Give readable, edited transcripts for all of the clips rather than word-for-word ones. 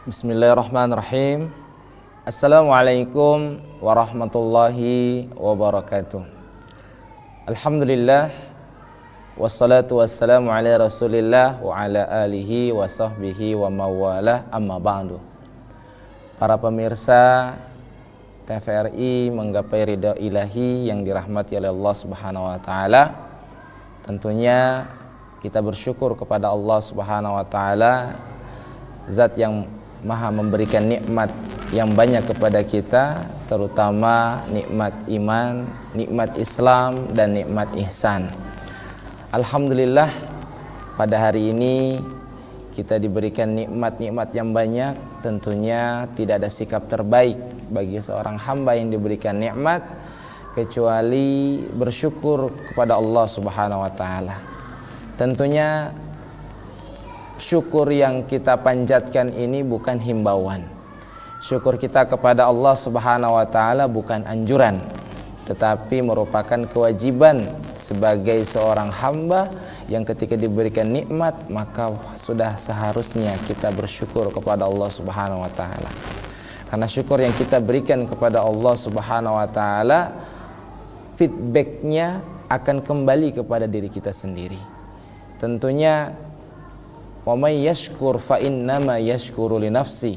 Bismillahirrahmanirrahim. Assalamualaikum warahmatullahi wabarakatuh. Alhamdulillah, wassalatu wassalamu ala rasulillah wa ala alihi wa sahbihi wa mawalah, amma ba'du. Para pemirsa TVRI Menggapai Ridha Ilahi yang dirahmati oleh Allah Subhanahu wa taala, tentunya kita bersyukur kepada Allah Subhanahu wa taala, zat yang Maha memberikan nikmat yang banyak kepada kita, terutama nikmat iman, nikmat Islam, dan nikmat ihsan. Alhamdulillah, pada hari ini kita diberikan nikmat-nikmat yang banyak. Tentunya tidak ada sikap terbaik bagi seorang hamba yang diberikan nikmat kecuali bersyukur kepada Allah Subhanahu wa taala. Tentunya syukur yang kita panjatkan ini bukan himbauan. Syukur kita kepada Allah Subhanahu wa taala bukan anjuran, tetapi merupakan kewajiban sebagai seorang hamba yang ketika diberikan nikmat maka sudah seharusnya kita bersyukur kepada Allah Subhanahu wa taala. Karena syukur yang kita berikan kepada Allah Subhanahu wa taala, feedbacknya akan kembali kepada diri kita sendiri. Tentunya wa may yashkur fa innama yashkuru li nafsi.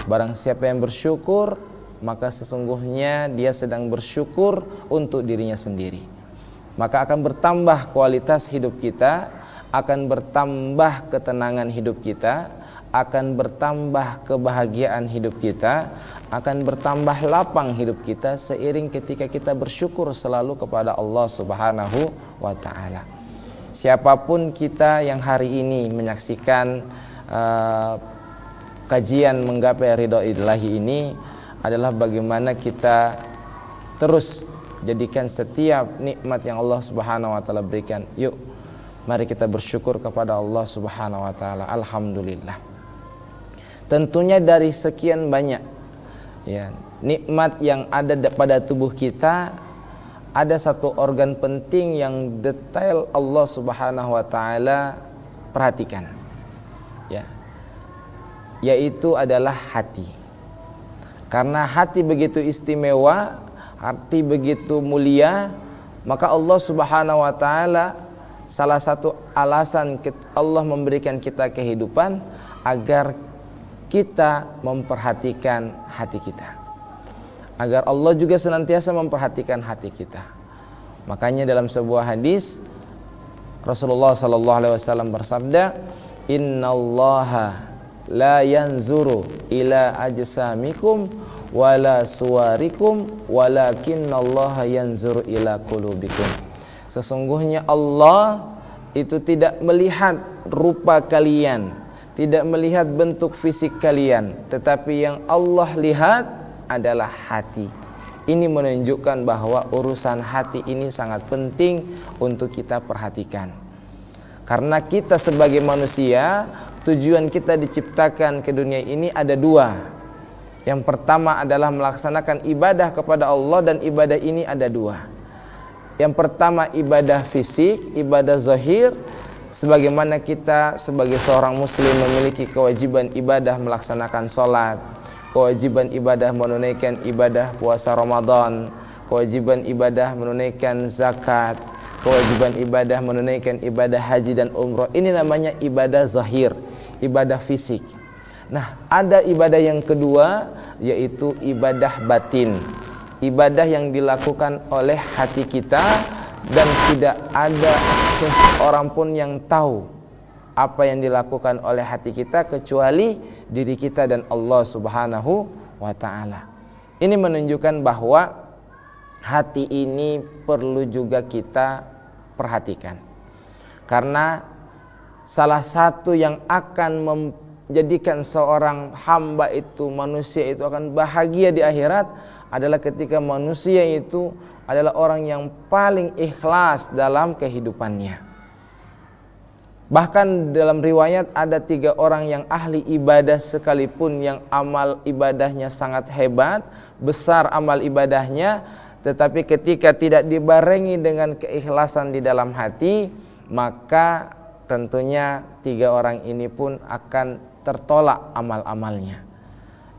Barang siapa yang bersyukur, maka sesungguhnya dia sedang bersyukur untuk dirinya sendiri. Maka akan bertambah kualitas hidup kita, akan bertambah ketenangan hidup kita, akan bertambah kebahagiaan hidup kita, akan bertambah lapang hidup kita seiring ketika kita bersyukur selalu kepada Allah Subhanahu wa taala. Siapapun kita yang hari ini menyaksikan kajian Menggapai Ridha Ilahi ini adalah bagaimana kita terus jadikan setiap nikmat yang Allah Subhanahu wa taala berikan. Yuk, mari kita bersyukur kepada Allah Subhanahu wa taala. Alhamdulillah. Tentunya dari sekian banyak nikmat yang ada pada tubuh kita, ada satu organ penting yang detail Allah Subhanahu wa taala perhatikan, yaitu adalah hati. Karena hati begitu istimewa, hati begitu mulia, maka Allah Subhanahu wa taala, salah satu alasan Allah memberikan kita kehidupan agar kita memperhatikan hati kita, agar Allah juga senantiasa memperhatikan hati kita. Makanya dalam sebuah hadis Rasulullah sallallahu alaihi wasallam bersabda, "Innallaha la yanzuru ila ajsamikum wala suwarikum walakinnallaha yanzuru ila qulubikum." Sesungguhnya Allah itu tidak melihat rupa kalian, tidak melihat bentuk fisik kalian, tetapi yang Allah lihat adalah hati. Ini menunjukkan bahwa urusan hati ini sangat penting untuk kita perhatikan. Karena kita sebagai manusia, tujuan kita diciptakan ke dunia ini ada dua. Yang pertama adalah melaksanakan ibadah kepada Allah, dan ibadah ini ada dua. Yang pertama ibadah fisik, ibadah zahir, sebagaimana kita sebagai seorang muslim memiliki kewajiban ibadah melaksanakan sholat, kewajiban ibadah menunaikan ibadah puasa Ramadan, kewajiban ibadah menunaikan zakat, kewajiban ibadah menunaikan ibadah haji dan umrah. Ini namanya ibadah zahir, ibadah fisik. Nah, ada ibadah yang kedua, yaitu ibadah batin, ibadah yang dilakukan oleh hati kita dan tidak ada seorang pun yang tahu apa yang dilakukan oleh hati kita kecuali diri kita dan Allah Subhanahu wa taala. Ini menunjukkan bahwa hati ini perlu juga kita perhatikan. Karena salah satu yang akan menjadikan seorang hamba itu, manusia itu akan bahagia di akhirat adalah ketika manusia itu adalah orang yang paling ikhlas dalam kehidupannya. Bahkan dalam riwayat ada 3 orang yang ahli ibadah sekalipun yang amal ibadahnya sangat hebat, besar amal ibadahnya, tetapi ketika tidak dibarengi dengan keikhlasan di dalam hati, maka tentunya 3 orang ini pun akan tertolak amal-amalnya.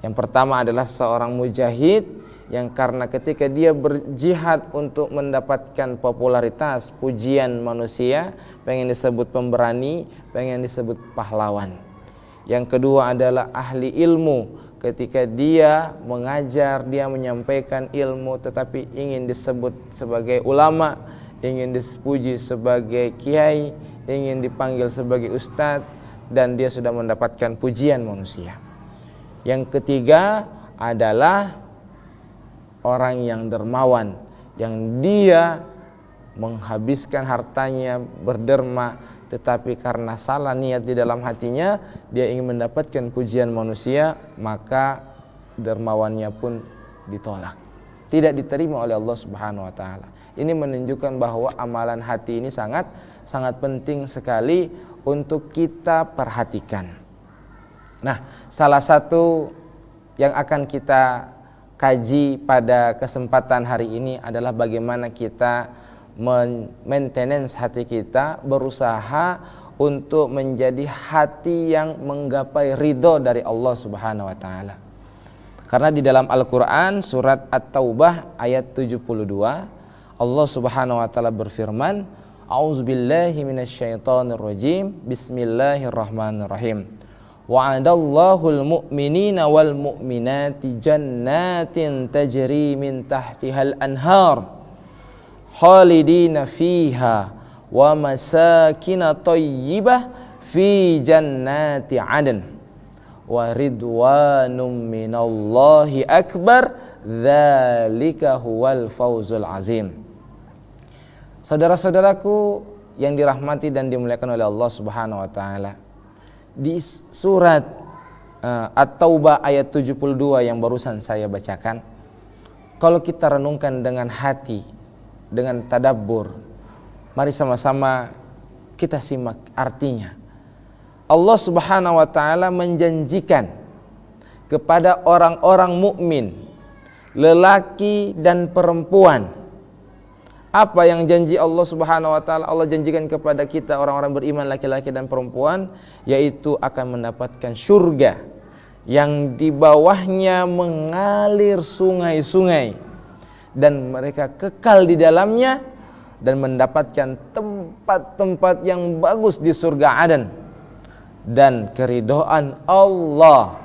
Yang pertama adalah seorang mujahid yang karena ketika dia berjihad untuk mendapatkan popularitas, pujian manusia, pengen disebut pemberani, pengen disebut pahlawan. Yang kedua adalah ahli ilmu, ketika dia mengajar, dia menyampaikan ilmu tetapi ingin disebut sebagai ulama, ingin dipuji sebagai kiai, ingin dipanggil sebagai ustadz, dan dia sudah mendapatkan pujian manusia. Yang ketiga adalah orang yang dermawan, yang dia menghabiskan hartanya berderma, tetapi karena salah niat di dalam hatinya, dia ingin mendapatkan pujian manusia, maka dermawannya pun ditolak, tidak diterima oleh Allah Subhanahu wa taala. Ini menunjukkan bahwa amalan hati ini sangat penting sekali untuk kita perhatikan. Nah, salah satu yang akan kita kaji pada kesempatan hari ini adalah bagaimana kita maintenance hati kita, berusaha untuk menjadi hati yang menggapai ridho dari Allah Subhanahu wa taala. Karena di dalam Al-Qur'an surat At-Taubah ayat 72, Allah Subhanahu wa taala berfirman, A'udzubillahi minasyaitonirrajim. Bismillahirrahmanirrahim. Wa'adallahul mu'minina wal mu'minati jannatin tajri min tahtihal anhar khalidina fiha wa masakina thayyibah fi jannati 'adn wa ridwanum minallahi akbar dzalika huwal fawzul azim. Saudara-saudaraku yang dirahmati dan dimuliakan oleh Allah Subhanahu wa taala, di surat At-Taubah ayat 72 yang barusan saya bacakan, kalau kita renungkan dengan hati, dengan tadabbur, mari sama-sama kita simak artinya. Allah Subhanahu wa taala menjanjikan kepada orang-orang mukmin, lelaki dan perempuan. Apa yang janji Allah Subhanahu wa taala? Allah janjikan kepada kita orang-orang beriman laki-laki dan perempuan, yaitu akan mendapatkan surga yang di bawahnya mengalir sungai-sungai dan mereka kekal di dalamnya dan mendapatkan tempat-tempat yang bagus di surga Aden. Dan keridhaan Allah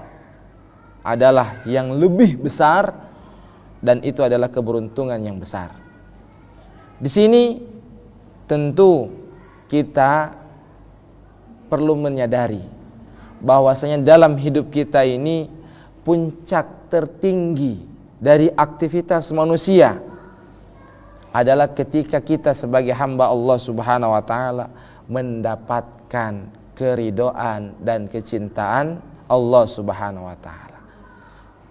adalah yang lebih besar, dan itu adalah keberuntungan yang besar. Di sini tentu kita perlu menyadari bahwasanya dalam hidup kita ini puncak tertinggi dari aktivitas manusia adalah ketika kita sebagai hamba Allah Subhanahu wa taala mendapatkan keridhaan dan kecintaan Allah Subhanahu wa taala.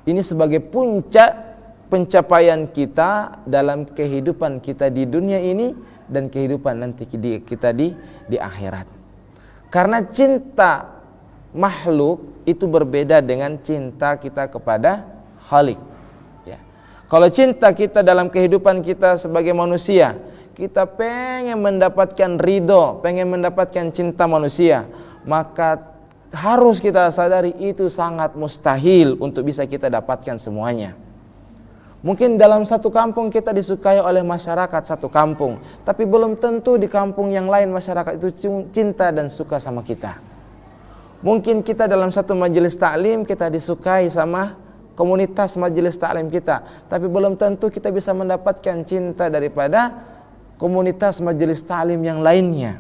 Ini sebagai puncak pencapaian kita dalam kehidupan kita di dunia ini dan kehidupan nanti kita di akhirat. Karena cinta makhluk itu berbeda dengan cinta kita kepada Khalik. Ya. Kalau cinta kita dalam kehidupan kita sebagai manusia, kita pengen mendapatkan ridho, pengen mendapatkan cinta manusia, maka harus kita sadari itu sangat mustahil untuk bisa kita dapatkan semuanya. Mungkin dalam satu kampung kita disukai oleh masyarakat satu kampung, tapi belum tentu di kampung yang lain masyarakat itu cinta dan suka sama kita. Mungkin kita dalam satu majelis taklim kita disukai sama komunitas majelis taklim kita, tapi belum tentu kita bisa mendapatkan cinta daripada komunitas majelis taklim yang lainnya.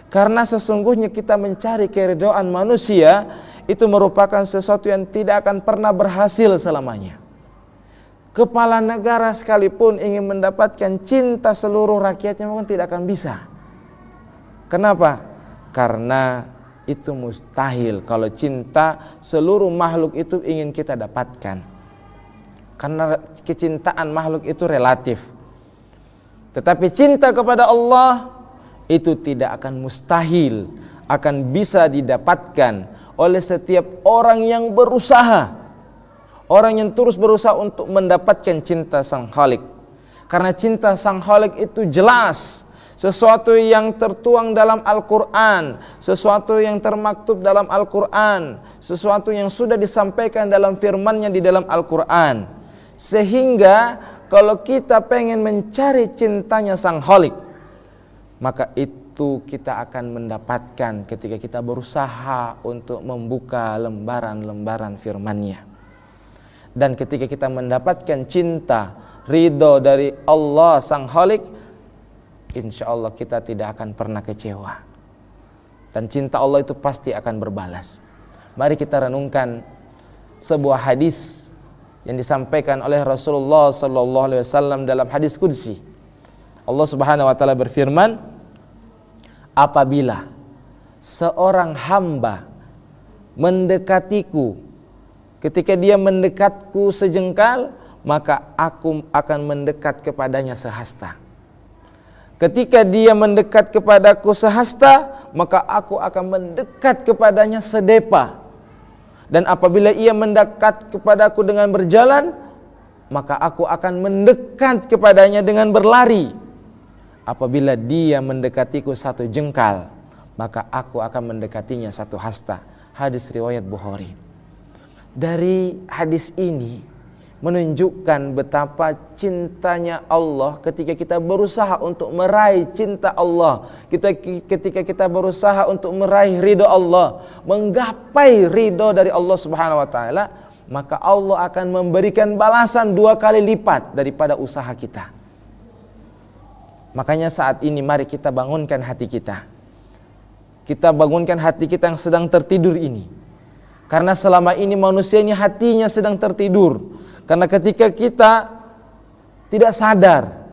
Karena sesungguhnya kita mencari keridhaan manusia itu merupakan sesuatu yang tidak akan pernah berhasil selamanya. Kepala negara sekalipun ingin mendapatkan cinta seluruh rakyatnya mungkin tidak akan bisa. Kenapa? Karena itu mustahil kalau cinta seluruh makhluk itu ingin kita dapatkan. Karena kecintaan makhluk itu relatif. Tetapi cinta kepada Allah itu tidak akan mustahil, akan bisa didapatkan oleh setiap orang yang berusaha. Orang yang terus berusaha untuk mendapatkan cinta Sang Khalik. Karena cinta Sang Khalik itu jelas, sesuatu yang tertuang dalam Al-Quran, sesuatu yang termaktub dalam Al-Quran, sesuatu yang sudah disampaikan dalam firman-Nya di dalam Al-Quran. Sehingga kalau kita pengen mencari cintanya Sang Khalik, maka itu kita akan mendapatkan ketika kita berusaha untuk membuka lembaran-lembaran firman-Nya. Dan ketika kita mendapatkan cinta, ridho dari Allah Sang Khalik, insya Allah kita tidak akan pernah kecewa. Dan cinta Allah itu pasti akan berbalas. Mari kita renungkan sebuah hadis yang disampaikan oleh Rasulullah sallallahu alaihi wasallam dalam hadis qudsi. Allah Subhanahu wa taala berfirman, apabila seorang hamba mendekatiku, ketika dia mendekatku sejengkal, maka aku akan mendekat kepadanya sehasta. Ketika dia mendekat kepadaku sehasta, maka aku akan mendekat kepadanya sedepa. Dan apabila ia mendekat kepadaku dengan berjalan, maka aku akan mendekat kepadanya dengan berlari. Apabila dia mendekatiku satu jengkal, maka aku akan mendekatinya satu hasta. Hadis riwayat Bukhari. Dari hadis ini menunjukkan betapa cintanya Allah ketika kita berusaha untuk meraih cinta Allah, ketika kita berusaha untuk meraih ridho Allah, menggapai ridho dari Allah Subhanahu wa taala, maka Allah akan memberikan balasan 2 kali lipat daripada usaha kita. Makanya saat ini mari kita bangunkan hati kita. Kita bangunkan hati kita yang sedang tertidur ini. Karena selama ini manusia ini hatinya sedang tertidur. Karena ketika kita tidak sadar,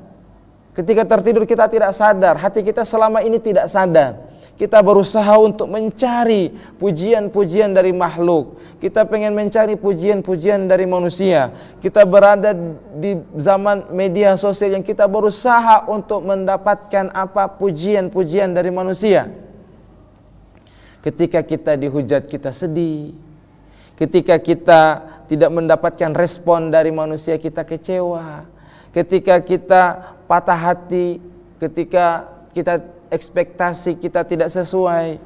ketika tertidur kita tidak sadar, hati kita selama ini tidak sadar. Kita berusaha untuk mencari pujian-pujian dari makhluk. Kita pengen mencari pujian-pujian dari manusia. Kita berada di zaman media sosial yang kita berusaha untuk mendapatkan apa pujian-pujian dari manusia. Ketika kita dihujat kita sedih. Ketika kita tidak mendapatkan respon dari manusia kita kecewa. Ketika kita patah hati, ketika kita ekspektasi kita tidak sesuai,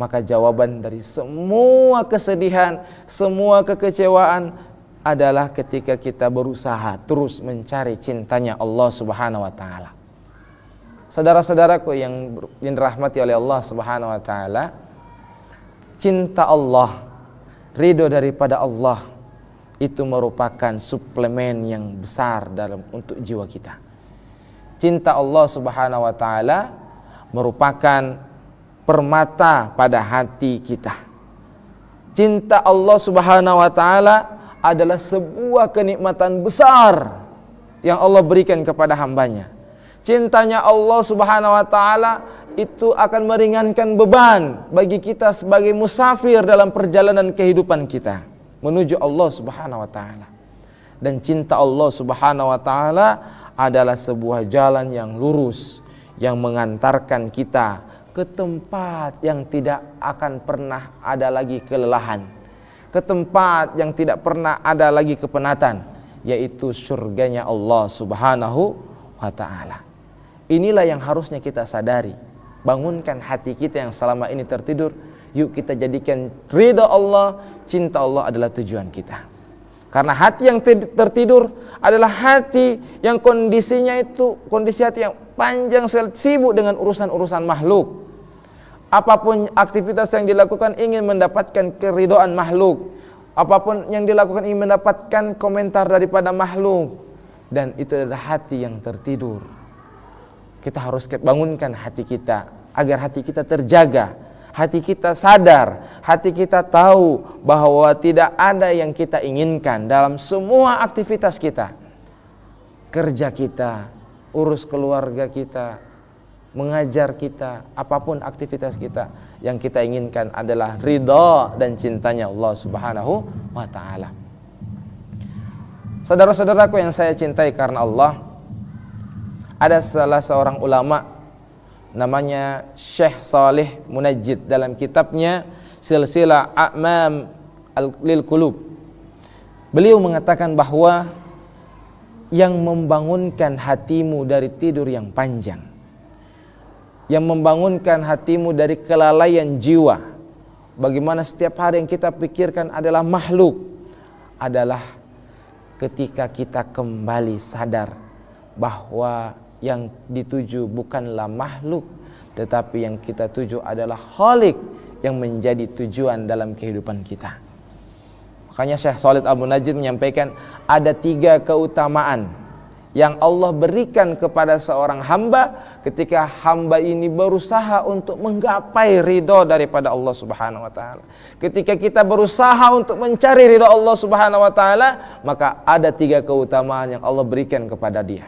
maka jawaban dari semua kesedihan, semua kekecewaan adalah ketika kita berusaha terus mencari cintanya Allah Subhanahu wa taala. Saudara-saudaraku yang dirahmati oleh Allah Subhanahu wa taala, cinta Allah, ridho daripada Allah itu merupakan suplemen yang besar untuk jiwa kita. Cinta Allah Subhanahu wa taala merupakan permata pada hati kita. Cinta Allah Subhanahu wa taala adalah sebuah kenikmatan besar yang Allah berikan kepada hambanya. Cintanya Allah Subhanahu wa taala itu akan meringankan beban bagi kita sebagai musafir dalam perjalanan kehidupan kita menuju Allah Subhanahu wa taala. Dan cinta Allah Subhanahu wa taala adalah sebuah jalan yang lurus yang mengantarkan kita ke tempat yang tidak akan pernah ada lagi kelelahan, ke tempat yang tidak pernah ada lagi kepenatan, yaitu surganya Allah Subhanahu wa taala. Inilah yang harusnya kita sadari. Bangunkan hati kita yang selama ini tertidur. Yuk kita jadikan ridha Allah, cinta Allah adalah tujuan kita. Karena hati yang tertidur adalah hati yang kondisinya itu kondisi hati yang panjang, sibuk dengan urusan-urusan makhluk. Apapun aktivitas yang dilakukan ingin mendapatkan keridhaan makhluk. Apapun yang dilakukan ingin mendapatkan komentar daripada makhluk. Dan itu adalah hati yang tertidur. Kita harus bangunkan hati kita agar hati kita terjaga, hati kita sadar, hati kita tahu bahwa tidak ada yang kita inginkan dalam semua aktivitas kita. Kerja kita, urus keluarga kita, mengajar kita, apapun aktivitas kita, yang kita inginkan adalah ridha dan cintanya Allah Subhanahu wa taala. Saudara-saudaraku yang saya cintai karena Allah, ada salah seorang ulama namanya Syekh Salih Munajjid dalam kitabnya Silsilah A'mam lil Qulub. Beliau mengatakan bahwa yang membangunkan hatimu dari tidur yang panjang, yang membangunkan hatimu dari kelalaian jiwa. Bagaimana setiap hari yang kita pikirkan adalah makhluk, adalah ketika kita kembali sadar bahwa yang dituju bukanlah makhluk, tetapi yang kita tuju adalah Khalik yang menjadi tujuan dalam kehidupan kita. Makanya Syekh Shalih Abu Najib menyampaikan ada 3 keutamaan yang Allah berikan kepada seorang hamba ketika hamba ini berusaha untuk menggapai ridho daripada Allah Subhanahu wa taala. Ketika kita berusaha untuk mencari ridho Allah Subhanahu wa taala, maka ada 3 keutamaan yang Allah berikan kepada dia.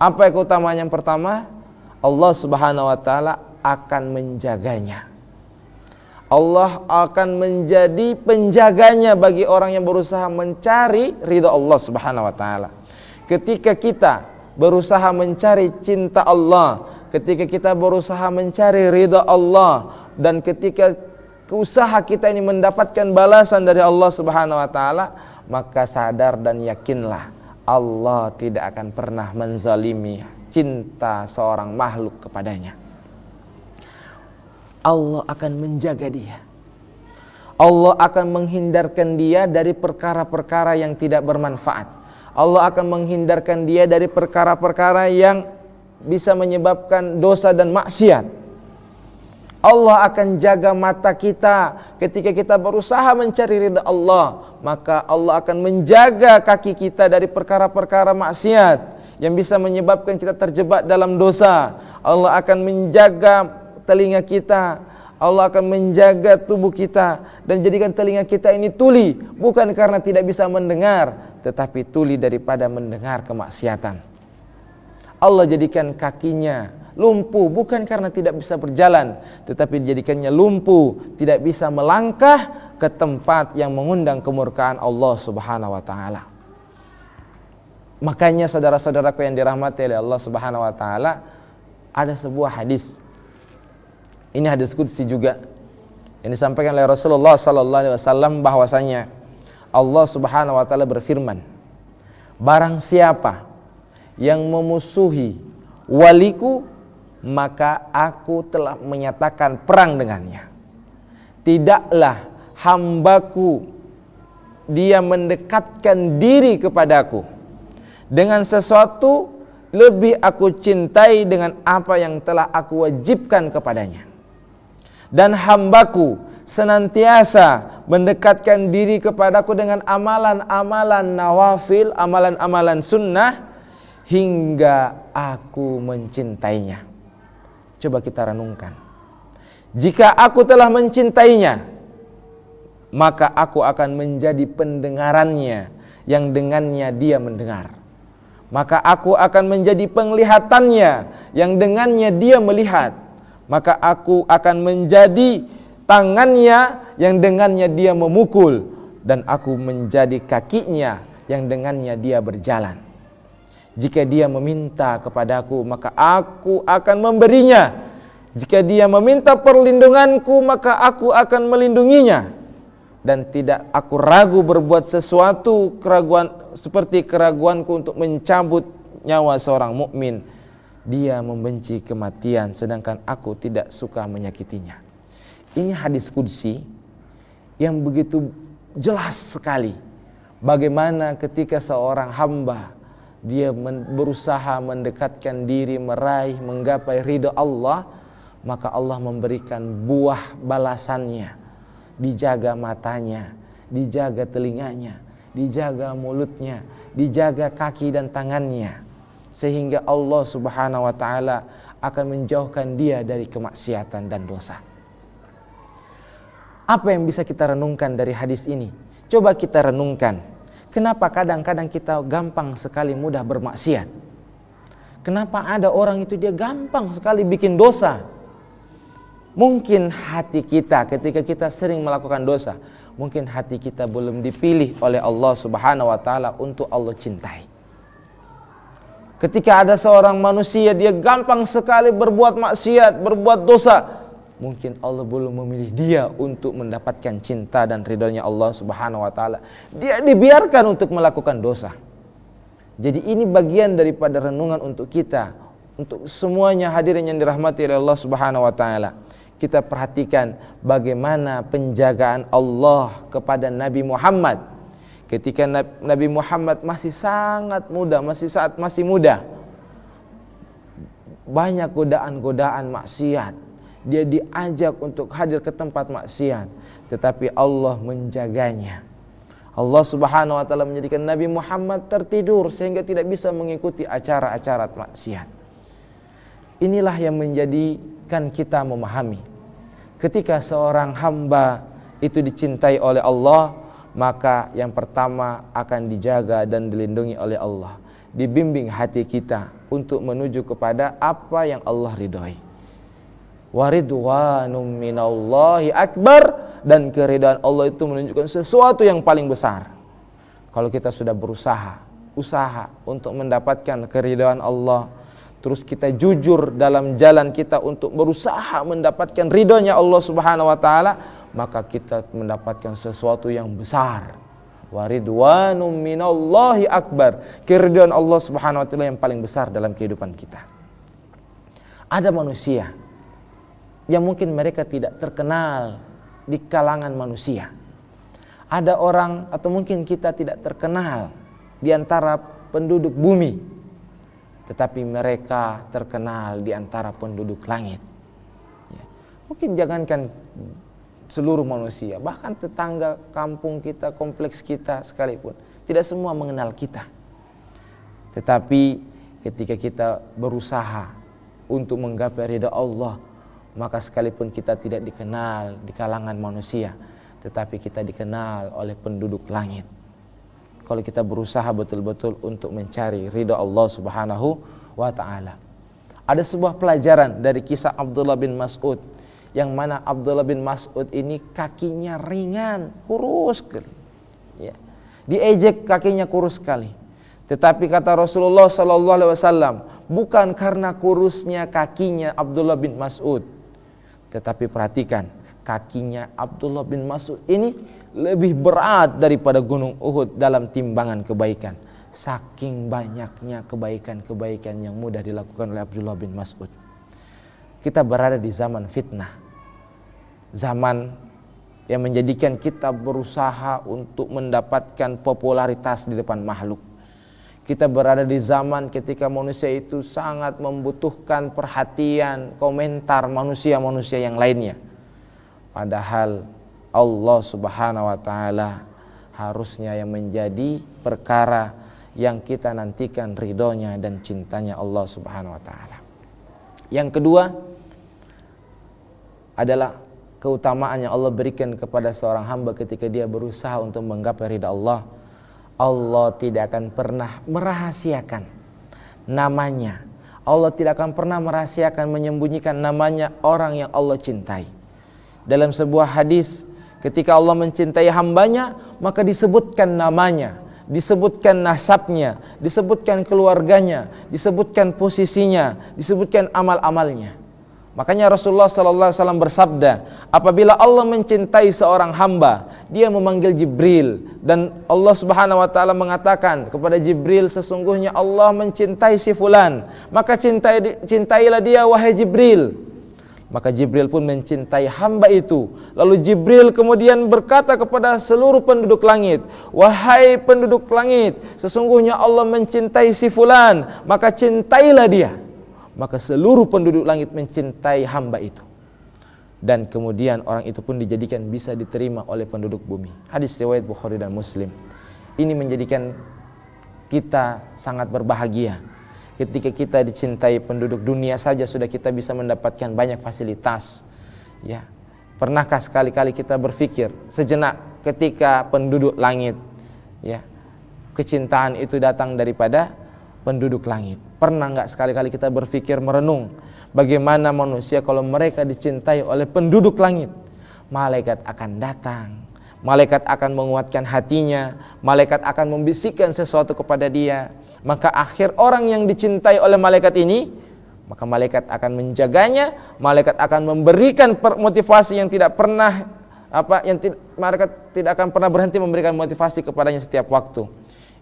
Apa keutamaan yang pertama? Allah Subhanahu wa taala akan menjaganya. Allah akan menjadi penjaganya bagi orang yang berusaha mencari ridho Allah Subhanahu wa taala. Ketika kita berusaha mencari cinta Allah, ketika kita berusaha mencari ridha Allah, dan ketika usaha kita ini mendapatkan balasan dari Allah Subhanahu wa taala, maka sadar dan yakinlah Allah tidak akan pernah menzalimi cinta seorang makhluk kepadanya. Allah akan menjaga dia. Allah akan menghindarkan dia dari perkara-perkara yang tidak bermanfaat. Allah akan menghindarkan dia dari perkara-perkara yang bisa menyebabkan dosa dan maksiat. Allah akan jaga mata kita ketika kita berusaha mencari ridha Allah, maka Allah akan menjaga kaki kita dari perkara-perkara maksiat yang bisa menyebabkan kita terjebak dalam dosa. Allah akan menjaga telinga kita, Allah akan menjaga tubuh kita dan jadikan telinga kita ini tuli, bukan karena tidak bisa mendengar, tetapi tuli daripada mendengar kemaksiatan. Allah jadikan kakinya lumpuh bukan karena tidak bisa berjalan, tetapi dijadikannya lumpuh, tidak bisa melangkah ke tempat yang mengundang kemurkaan Allah Subhanahu wa taala. Makanya saudara-saudaraku yang dirahmati oleh Allah Subhanahu wa taala, ada sebuah hadis. Ini hadis qudsi juga yang disampaikan oleh Rasulullah sallallahu alaihi wasallam bahwasanya Allah Subhanahu wa taala berfirman, barang siapa yang memusuhi waliku, maka aku telah menyatakan perang dengannya. Tidaklah hambaku dia mendekatkan diri kepadaku dengan sesuatu lebih aku cintai dengan apa yang telah aku wajibkan kepadanya. Dan hambaku senantiasa mendekatkan diri kepadaku dengan amalan-amalan nawafil, amalan-amalan sunnah, hingga aku mencintainya. Coba kita renungkan. Jika aku telah mencintainya, maka aku akan menjadi pendengarannya yang dengannya dia mendengar. Maka aku akan menjadi penglihatannya yang dengannya dia melihat. Maka aku akan menjadi tangannya yang dengannya dia memukul, dan aku menjadi kakinya yang dengannya dia berjalan. Jika dia meminta kepadaku, maka aku akan memberinya. Jika dia meminta perlindunganku, maka aku akan melindunginya. Dan tidak aku ragu berbuat sesuatu seperti keraguanku untuk mencabut nyawa seorang mukmin. Dia membenci kematian, sedangkan aku tidak suka menyakitinya. Ini hadis qudsi yang begitu jelas sekali bagaimana ketika seorang hamba dia berusaha mendekatkan diri, meraih, menggapai ridha Allah, maka Allah memberikan buah balasannya. Dijaga matanya, dijaga telinganya, dijaga mulutnya, dijaga kaki dan tangannya, sehingga Allah Subhanahu wa taala akan menjauhkan dia dari kemaksiatan dan dosa. Apa yang bisa kita renungkan dari hadis ini? Coba kita renungkan. Kenapa kadang-kadang kita gampang sekali mudah bermaksiat? Kenapa ada orang itu dia gampang sekali bikin dosa? Mungkin hati kita ketika kita sering melakukan dosa, mungkin hati kita belum dipilih oleh Allah Subhanahu wa taala untuk Allah cintai. Ketika ada seorang manusia dia gampang sekali berbuat maksiat, berbuat dosa, mungkin Allah belum memilih dia untuk mendapatkan cinta dan ridhonya Allah Subhanahu wa taala. Dia dibiarkan untuk melakukan dosa. Jadi ini bagian daripada renungan untuk kita untuk semuanya hadirin yang dirahmati oleh Allah Subhanahu wa taala. Kita perhatikan bagaimana penjagaan Allah kepada Nabi Muhammad ketika Nabi Muhammad masih sangat muda, masih muda. Banyak godaan-godaan maksiat. Dia diajak untuk hadir ke tempat maksiat, tetapi Allah menjaganya. Allah Subhanahu wa taala menjadikan Nabi Muhammad tertidur sehingga tidak bisa mengikuti acara-acara maksiat. Inilah yang menjadikan kita memahami, ketika seorang hamba itu dicintai oleh Allah, maka yang pertama akan dijaga dan dilindungi oleh Allah. Dibimbing hati kita untuk menuju kepada apa yang Allah ridhoi. Waridwanum minallahi akbar, dan keridhaan Allah itu menunjukkan sesuatu yang paling besar. Kalau kita sudah usaha untuk mendapatkan keridhaan Allah, terus kita jujur dalam jalan kita untuk berusaha mendapatkan ridhonya Allah Subhanahu wa taala, maka kita mendapatkan sesuatu yang besar. Waridwanum minallahi akbar, keridhaan Allah Subhanahu wa taala yang paling besar dalam kehidupan kita. Ada manusia yang mungkin mereka tidak terkenal di kalangan manusia. Ada orang atau mungkin kita tidak terkenal di antara penduduk bumi, tetapi mereka terkenal di antara penduduk langit. Ya. Mungkin jangankan seluruh manusia, bahkan tetangga kampung kita, kompleks kita sekalipun, tidak semua mengenal kita. Tetapi ketika kita berusaha untuk menggapai ridha Allah, maka sekalipun kita tidak dikenal di kalangan manusia, tetapi kita dikenal oleh penduduk langit. Kalau kita berusaha betul-betul untuk mencari ridha Allah Subhanahu wa ta'ala. Ada sebuah pelajaran dari kisah Abdullah bin Mas'ud, yang mana Abdullah bin Mas'ud ini kakinya ringan, kurus sekali. Ya. Diejek kakinya kurus sekali. Tetapi kata Rasulullah SAW, bukan karena kurusnya kakinya Abdullah bin Mas'ud, tetapi perhatikan, kakinya Abdullah bin Mas'ud ini lebih berat daripada gunung Uhud dalam timbangan kebaikan. Saking banyaknya kebaikan-kebaikan yang mudah dilakukan oleh Abdullah bin Mas'ud. Kita berada di zaman fitnah, zaman yang menjadikan kita berusaha untuk mendapatkan popularitas di depan makhluk. Kita berada di zaman ketika manusia itu sangat membutuhkan perhatian, komentar manusia-manusia yang lainnya. Padahal Allah Subhanahu wa ta'ala harusnya yang menjadi perkara yang kita nantikan ridhonya dan cintanya Allah Subhanahu wa ta'ala. Yang kedua adalah keutamaan yang Allah berikan kepada seorang hamba ketika dia berusaha untuk menggapai ridha Allah. Allah tidak akan pernah merahasiakan namanya. Allah tidak akan pernah merahasiakan, menyembunyikan namanya orang yang Allah cintai. Dalam sebuah hadis, ketika Allah mencintai hambanya, maka disebutkan namanya, disebutkan nasabnya, disebutkan keluarganya, disebutkan posisinya, disebutkan amal-amalnya. Makanya Rasulullah SAW bersabda, apabila Allah mencintai seorang hamba, dia memanggil Jibril, dan Allah Subhanahu wa ta'ala mengatakan kepada Jibril, sesungguhnya Allah mencintai si fulan, maka cintailah dia wahai Jibril. Maka Jibril pun mencintai hamba itu. Lalu Jibril kemudian berkata kepada seluruh penduduk langit, wahai penduduk langit, sesungguhnya Allah mencintai si fulan, maka cintailah dia. Maka seluruh penduduk langit mencintai hamba itu. Dan kemudian orang itu pun dijadikan bisa diterima oleh penduduk bumi. Hadis riwayat Bukhari dan Muslim. Ini menjadikan kita sangat berbahagia. Ketika kita dicintai penduduk dunia saja sudah kita bisa mendapatkan banyak fasilitas. Ya. Pernahkah sekali-kali kita berpikir sejenak ketika penduduk langit, ya, kecintaan itu datang daripada penduduk langit? Pernah nggak sekali-kali kita berpikir, merenung bagaimana manusia kalau mereka dicintai oleh penduduk langit? Malaikat akan datang, malaikat akan menguatkan hatinya, malaikat akan membisikkan sesuatu kepada dia. Maka akhir orang yang dicintai oleh malaikat ini, maka malaikat akan menjaganya, malaikat akan memberikan motivasi yang tidak pernah malaikat tidak akan pernah berhenti memberikan motivasi kepadanya setiap waktu.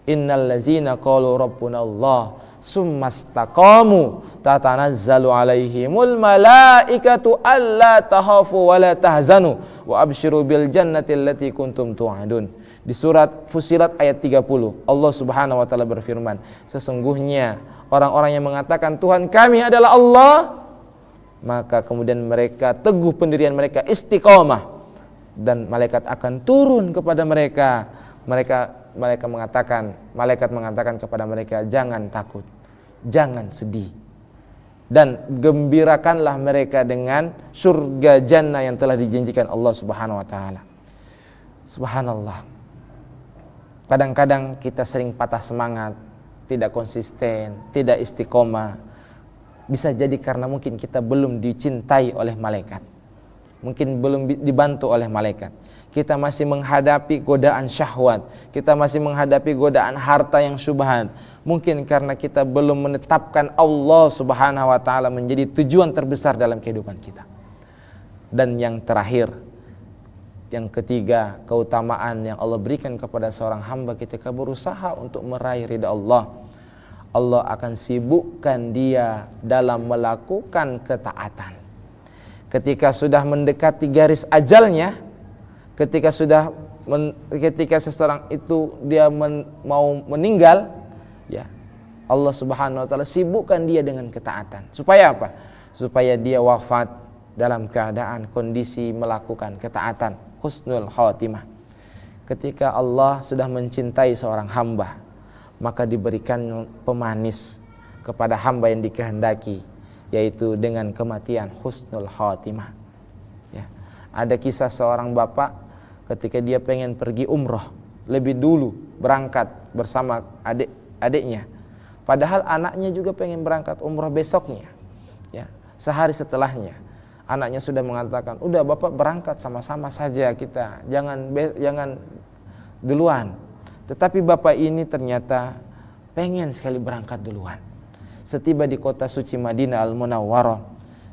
Innal ladzina qalu rabbuna Allah summastaqamu tatanazzalu alaihimul malaikatu alla tahafu wa la tahzanu wa abshiru bil jannati allati kuntum tu'adun. Di surat Fussilat ayat 30 Allah Subhanahu wa taala berfirman, sesungguhnya orang-orang yang mengatakan Tuhan kami adalah Allah, maka kemudian mereka teguh pendirian mereka, istiqomah, dan malaikat akan turun kepada mereka. Malaikat mengatakan kepada mereka, jangan takut, jangan sedih, dan gembirakanlah mereka dengan surga jannah yang telah dijanjikan Allah Subhanahu wa taala. Subhanallah. Kadang-kadang kita sering patah semangat, tidak konsisten, tidak istiqomah. Bisa jadi karena mungkin kita belum dicintai oleh malaikat, mungkin belum dibantu oleh malaikat. Kita masih menghadapi godaan syahwat, kita masih menghadapi godaan harta yang syubhat. Mungkin karena kita belum menetapkan Allah Subhanahu wa taala menjadi tujuan terbesar dalam kehidupan kita. Dan yang terakhir, yang ketiga, keutamaan yang Allah berikan kepada seorang hamba ketika berusaha untuk meraih ridha Allah. Allah akan sibukkan dia dalam melakukan ketaatan. Ketika sudah mendekati garis ajalnya, ketika seseorang itu dia mau meninggal, ya, Allah Subhanahu wa taala sibukkan dia dengan ketaatan. Supaya apa? Supaya dia wafat dalam keadaan kondisi melakukan ketaatan, husnul khatimah. Ketika Allah sudah mencintai seorang hamba, maka diberikan pemanis kepada hamba yang dikehendaki, yaitu dengan kematian husnul khatimah. Ya. Ada kisah seorang bapak ketika dia pengen pergi umroh, lebih dulu berangkat bersama adik-adiknya. Padahal anaknya juga pengen berangkat umroh besoknya. Ya, sehari setelahnya anaknya sudah mengatakan, udah bapak berangkat sama-sama saja kita, jangan duluan. Tetapi bapak ini ternyata pengen sekali berangkat duluan. Setiba di kota suci Madinah Al-Munawwarah,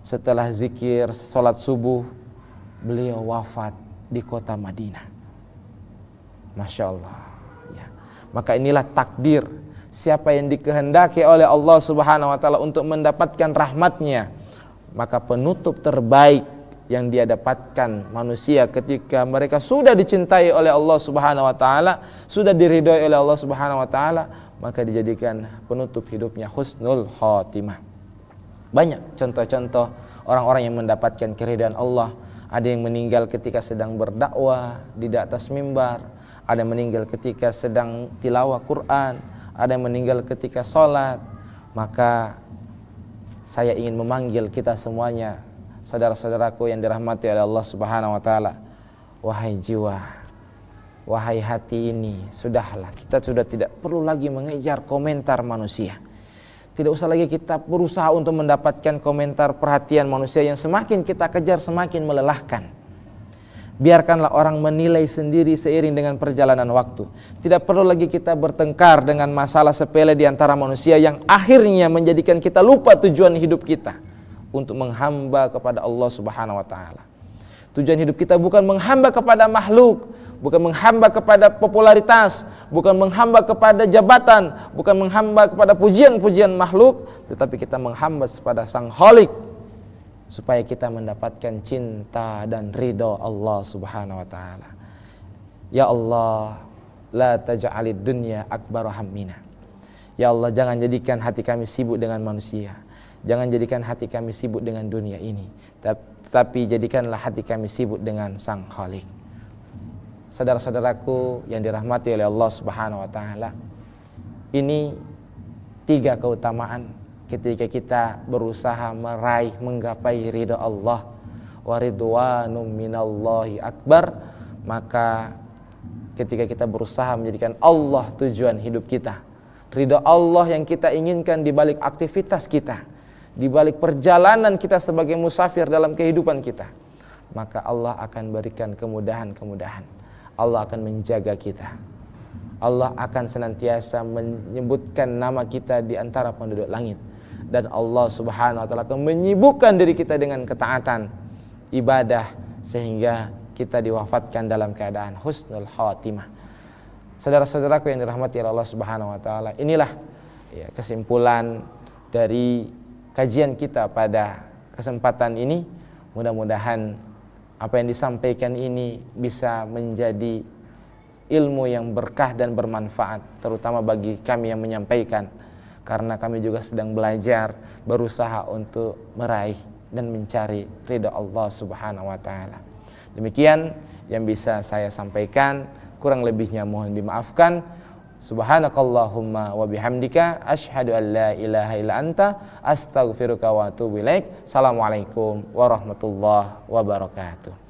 setelah zikir salat subuh, beliau wafat di kota Madinah. Masya Allah, ya. Maka inilah takdir. Siapa yang dikehendaki oleh Allah Subhanahu wa taala untuk mendapatkan rahmatnya, maka penutup terbaik yang dia dapatkan manusia ketika mereka sudah dicintai oleh Allah Subhanahu wa taala, sudah diridhoi oleh Allah Subhanahu wa taala, maka dijadikan penutup hidupnya husnul khatimah. Banyak contoh-contoh orang-orang yang mendapatkan keridhaan Allah. Ada yang meninggal ketika sedang berdakwah di atas mimbar, ada yang meninggal ketika sedang tilawah Quran, ada yang meninggal ketika sholat. Maka saya ingin memanggil kita semuanya, saudara-saudaraku yang dirahmati oleh Allah Subhanahu wa taala. Wahai jiwa, wahai hati ini, sudahlah, kita sudah tidak perlu lagi mengejar komentar manusia. Tidak usah lagi kita berusaha untuk mendapatkan komentar perhatian manusia yang semakin kita kejar semakin melelahkan. Biarkanlah orang menilai sendiri seiring dengan perjalanan waktu. Tidak perlu lagi kita bertengkar dengan masalah sepele di antara manusia yang akhirnya menjadikan kita lupa tujuan hidup kita untuk menghamba kepada Allah Subhanahu wa taala. Tujuan hidup kita bukan menghamba kepada makhluk, bukan menghamba kepada popularitas, bukan menghamba kepada jabatan, bukan menghamba kepada pujian-pujian makhluk, tetapi kita menghamba kepada Sang Khalik supaya kita mendapatkan cinta dan ridha Allah Subhanahu wa taala. Ya Allah, la taj'alid dunya akbar hammina. Ya Allah, jangan jadikan hati kami sibuk dengan manusia. Jangan jadikan hati kami sibuk dengan dunia ini, tapi jadikanlah hati kami sibuk dengan Sang Khalik. Saudara-saudaraku yang dirahmati oleh Allah Subhanahu wa taala, ini 3 keutamaan ketika kita berusaha meraih menggapai ridha Allah. Wa ridwanum minallahi akbar. Maka ketika kita berusaha menjadikan Allah tujuan hidup kita, ridha Allah yang kita inginkan di balik aktivitas kita, di balik perjalanan kita sebagai musafir dalam kehidupan kita, maka Allah akan berikan kemudahan-kemudahan. Allah akan menjaga kita. Allah akan senantiasa menyebutkan nama kita di antara penduduk langit. Dan Allah Subhanahu wa taala akan menyibukkan diri kita dengan ketaatan, ibadah, sehingga kita diwafatkan dalam keadaan husnul khatimah. Saudara-saudaraku yang dirahmati Allah Subhanahu wa taala, inilah ya, kesimpulan dari kajian kita pada kesempatan ini. Mudah-mudahan apa yang disampaikan ini bisa menjadi ilmu yang berkah dan bermanfaat, terutama bagi kami yang menyampaikan, karena kami juga sedang belajar, berusaha untuk meraih dan mencari ridha Allah Subhanahu wa taala. Demikian yang bisa saya sampaikan, kurang lebihnya mohon dimaafkan. Subhanakallahumma wa bihamdika asyhadu an la ilaha illa anta astaghfiruka wa atubu ilaik. Assalamualaikum warahmatullahi wabarakatuh.